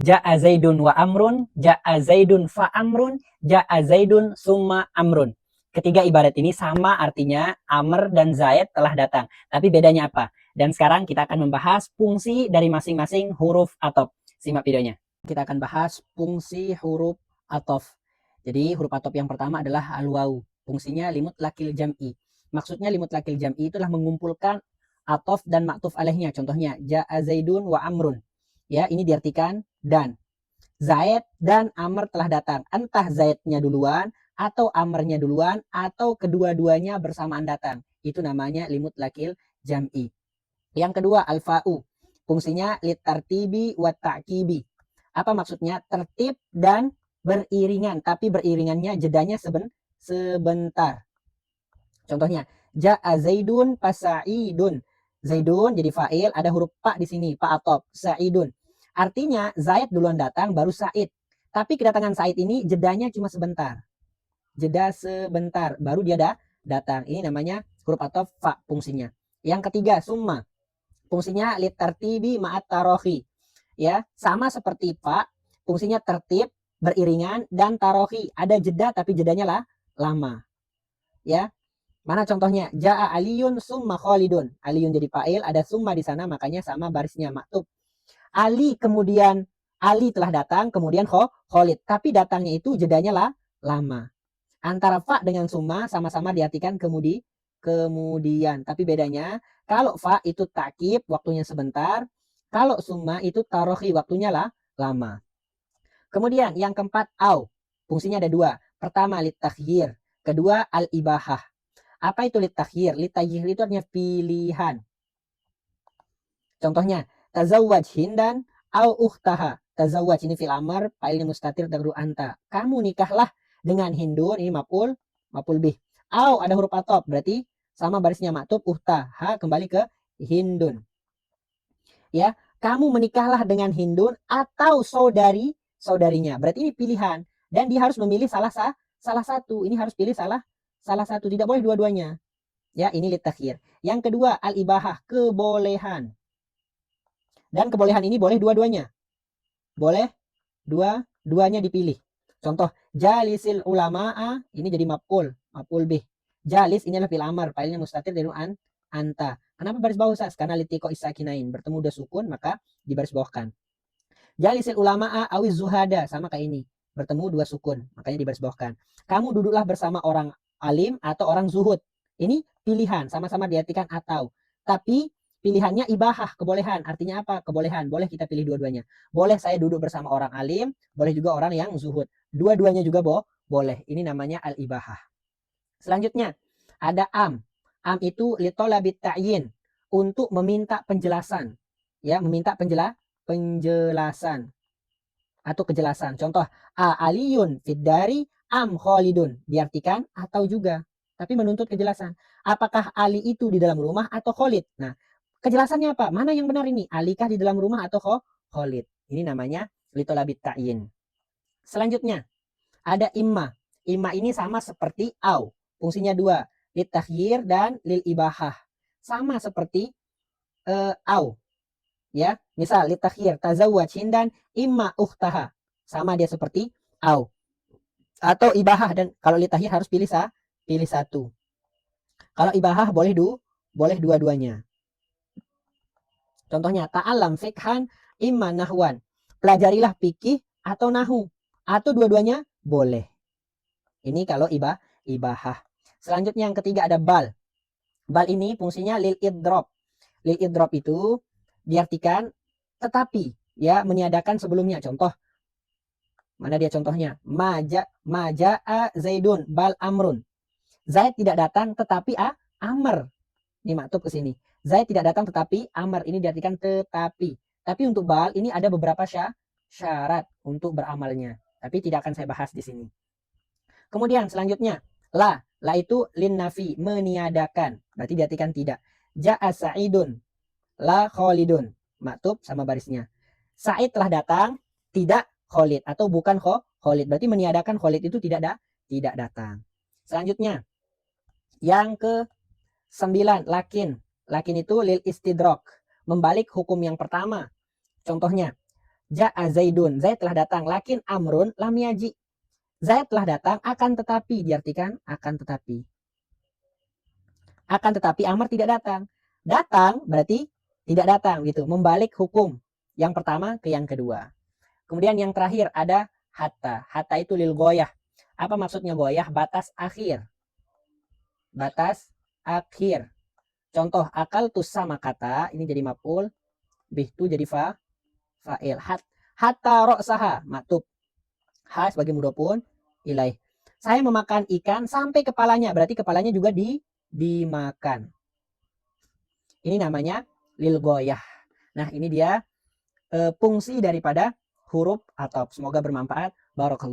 Ja'a Zaidun wa Amrun, Ja'a Zaidun fa Amrun, Ja'a Zaidun summa Amrun. Ketiga ibarat ini sama artinya Amr dan Zaid telah datang. Tapi bedanya apa? Dan sekarang kita akan membahas fungsi dari masing-masing huruf atop. Simak videonya. Kita akan bahas fungsi huruf atof. Jadi huruf atof yang pertama adalah al-waw. Fungsinya limut lakil jam'i. Maksudnya limut lakil jam'i itulah mengumpulkan atof dan maktuf alaihnya. Contohnya Ja'a Zaidun wa Amrun. Ya, ini diartikan dan. Zaid dan Amr telah datang. Entah Zaidnya duluan atau Amrnya duluan atau kedua-duanya bersamaan datang. Itu namanya limut lakil jam'i. Yang kedua al-fa'u. Fungsinya litartibi wa ta'kibi. Apa maksudnya? Tertib dan beriringan, tapi beriringannya jedanya sebentar. Contohnya, ja'a Zaidun pasa'idun. Zaidun jadi fa'il, ada huruf pa di sini, pa atop, sa'idun. Artinya Zaid duluan datang baru Said. Tapi kedatangan Said ini jedanya cuma sebentar. Jeda sebentar baru dia datang. Ini namanya huruf atop fa fungsinya. Yang ketiga summa. Fungsinya litartibi ma'at tarohi. Ya, sama seperti fa, fungsinya tertib, beriringan dan tarohi. Ada jeda tapi jedanya lah lama. Ya, mana contohnya? Ja'a Aliyun summa Khalidun. Aliyun jadi fa'il, ada summa di sana makanya sama barisnya maktub. Ali kemudian Ali telah datang, kemudian Khalid. Tapi datangnya itu jedanya lah lama. Antara fa dengan summa sama-sama diartikan kemudian. Tapi bedanya kalau fa itu takib, waktunya sebentar. Kalau summa itu tarohi, waktunya lah lama. Kemudian yang keempat au. Fungsinya ada dua. Pertama litakhyir, kedua al-ibahah. Apa itu litakhyir? Litakhyir itu artinya pilihan. Contohnya, tazawwaj Hindan au ukhtaha. Tazawwaj ini fil amr, fa'ilnya mustatir taqdiru anta. Kamu nikahlah dengan Hindun, ini maf'ul bih. Au ada huruf atop, berarti sama barisnya maktub ukhtaha kembali ke Hindun. Ya, kamu menikahlah dengan Hindun atau saudarinya. Berarti ini pilihan dan dia harus memilih salah satu. Ini harus pilih salah satu, tidak boleh dua-duanya. Ya, ini litakhir. Yang kedua, al-ibahah, kebolehan. Dan kebolehan ini boleh dua-duanya. Boleh dua-duanya dipilih. Contoh, jalisil ulama'a, ini jadi maf'ul bih. Jalis ini adalah fil amar, fa'ilnya mustatir dari anta. Kenapa baris bawah Ustaz? Karena litiko isakinain, bertemu udah sukun maka dibaris bawahkan. Jalisil ulama'a awiz zuhada, sama kayak ini. Bertemu dua sukun, makanya dibaris bawahkan. Kamu duduklah bersama orang alim atau orang zuhud. Ini pilihan, sama-sama diartikan atau. Tapi pilihannya ibahah, kebolehan. Artinya apa? Kebolehan. Boleh kita pilih dua-duanya. Boleh saya duduk bersama orang alim, boleh juga orang yang zuhud. Dua-duanya juga boleh. Ini namanya al-ibahah. Selanjutnya, ada am. Am itu litolabit ta'yin, untuk meminta penjelasan. Ya, meminta penjelasan atau kejelasan. Contoh, a aliyun fiddari am khalidun. Diartikan atau juga. Tapi menuntut kejelasan. Apakah Ali itu di dalam rumah atau Khalid? Nah, kejelasannya apa? Mana yang benar ini? Alikah di dalam rumah atau Khalid? Ini namanya litolabit ta'yin. Selanjutnya, ada imma. Imma ini sama seperti au. Fungsinya dua. Litakhyir dan lil ibahah. Sama seperti au. Ya, misal litakhyir tazawwaj Hindan imma ukhtaha. Sama dia seperti au. Atau ibahah, dan kalau litahyir harus pilih satu. Kalau ibahah boleh dua-duanya. Contohnya ta'allam fikhan imma nahwan. Pelajarilah fikih atau nahu, atau dua-duanya boleh. Ini kalau ibahah. Selanjutnya yang ketiga ada bal. Bal ini fungsinya lil idrop. Lil idrop itu diartikan tetapi, ya, meniadakan sebelumnya. Contoh, mana dia contohnya? Maja'a Zaidun bal amrun. Zaid tidak datang tetapi Amr. Ini maktub ke sini. Zaid tidak datang tetapi Amr, ini diartikan tetapi. Tapi untuk bal ini ada beberapa syarat untuk beramalnya. Tapi tidak akan saya bahas di sini. Kemudian selanjutnya, la. La itu lin nafi, meniadakan. Berarti diartikan tidak. Ja'a Sa'idun, la Khalidun. Maktub sama barisnya. Sa'id telah datang, tidak Khalid, atau bukan Khalid. Berarti meniadakan Khalid itu tidak datang. Selanjutnya, yang ke-9, lakin. Lakin itu lil istidrok, membalik hukum yang pertama. Contohnya, Ja'a Zaidun, Zaid telah datang. Lakin Amrun lam yaji. Zaid telah datang akan tetapi, diartikan akan tetapi. Akan tetapi Amr tidak datang. Datang berarti tidak datang gitu. Membalik hukum yang pertama ke yang kedua. Kemudian yang terakhir ada hatta. Hatta itu lil goyah. Apa maksudnya goyah? Batas akhir. Batas akhir. Contoh akal tu sama kata, ini jadi maf'ul, bih tu jadi fa'il. Hatta ra'saha maktub. Ha sebagai mudhofun ilaih. Saya memakan ikan sampai kepalanya, berarti kepalanya juga dimakan. Ini namanya lil goyah. Nah, ini dia fungsi daripada huruf atop. Semoga bermanfaat. Barakallahu.